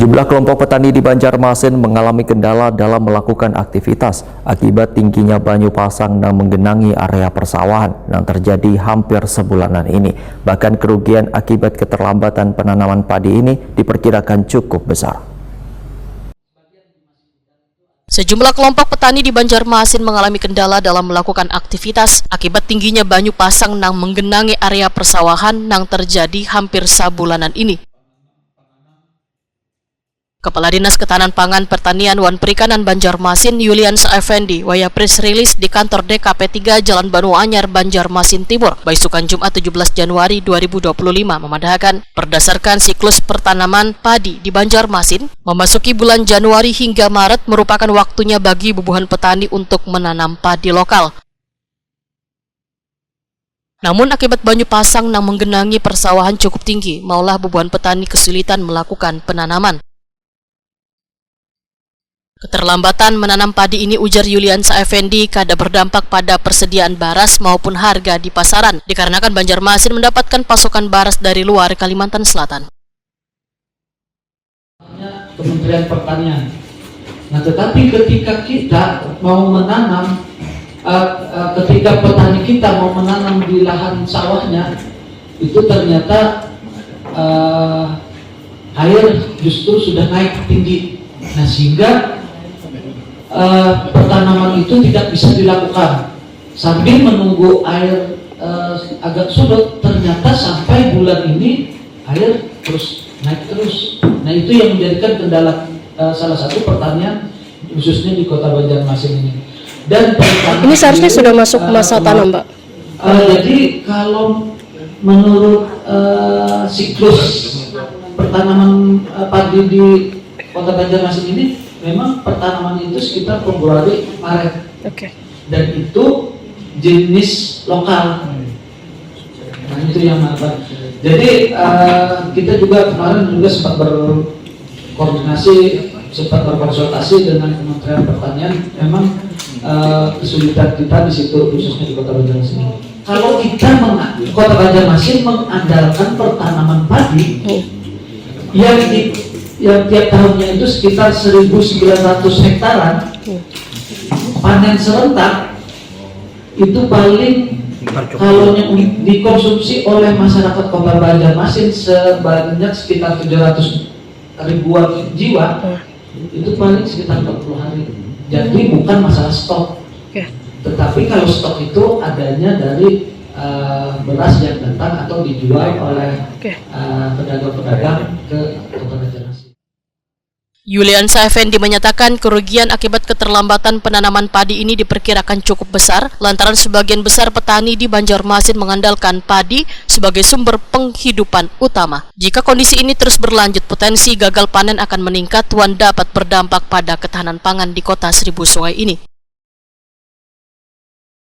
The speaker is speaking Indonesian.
Sejumlah kelompok petani di Banjarmasin mengalami kendala dalam melakukan aktivitas akibat tingginya banyu pasang yang menggenangi area persawahan yang terjadi hampir sebulanan ini. Bahkan kerugian akibat keterlambatan penanaman padi ini diperkirakan cukup besar. Sejumlah kelompok petani di Banjarmasin mengalami kendala dalam melakukan aktivitas akibat tingginya banyu pasang yang menggenangi area persawahan yang terjadi hampir sabulanan ini. Kepala Dinas Ketahanan Pangan Pertanian Wan Perikanan Banjarmasin Yuliansa Effendi waya press release di kantor DKP 3 Jalan Banu Anyar Banjarmasin Timur Baisukan Jumat 17 Januari 2025 memandahkan berdasarkan siklus pertanaman padi di Banjarmasin memasuki bulan Januari hingga Maret merupakan waktunya bagi bubuhan petani untuk menanam padi lokal. Namun akibat banyu pasang yang menggenangi persawahan cukup tinggi, maulah bubuhan petani kesulitan melakukan penanaman. Keterlambatan menanam padi ini, ujar Yuliansa Effendi, kada berdampak pada persediaan baras maupun harga di pasaran, dikarenakan Banjarmasin mendapatkan pasokan baras dari luar Kalimantan Selatan. Kementerian Pertanian. Nah, tetapi ketika kita mau menanam, ketika petani kita mau menanam di lahan sawahnya, itu ternyata air justru sudah naik tinggi. Nah, sehingga pertanaman itu tidak bisa dilakukan sambil menunggu air agak surut. Ternyata sampai bulan ini air terus naik terus. Nah, itu yang menjadikan kendala salah satu pertanian khususnya di Kota Banjarmasin ini. Dan ini seharusnya sudah masuk masa tanam, Pak. Jadi kalau menurut siklus pertanaman padi di Kota Banjarmasin ini, memang pertanaman itu sekitar Februari Maret. Oke. Dan itu jenis lokal. Nah, itu yang mantap. Jadi kita juga kemarin juga sempat berkoordinasi, sempat berkonsultasi dengan Kementerian Pertanian. Memang kesulitan kita di situ khususnya di Kota Banjarmasin. Kalau kita Kota Banjarmasin mengandalkan pertanaman padi yang tiap tahunnya itu sekitar 1.900 hektaran, panen serentak itu paling kalau yang dikonsumsi oleh masyarakat Kota Banjarmasin sebanyak sekitar 700 ribuan jiwa, itu paling sekitar 40 hari. Jadi bukan masalah stok, tetapi kalau stok itu adanya dari beras yang datang atau dijual oleh pedagang-pedagang ke Kota Banjarmasin. Yuliansa Effendi menyatakan kerugian akibat keterlambatan penanaman padi ini diperkirakan cukup besar lantaran sebagian besar petani di Banjarmasin mengandalkan padi sebagai sumber penghidupan utama. Jika kondisi ini terus berlanjut, potensi gagal panen akan meningkat dan dapat berdampak pada ketahanan pangan di Kota Seribu Sungai ini.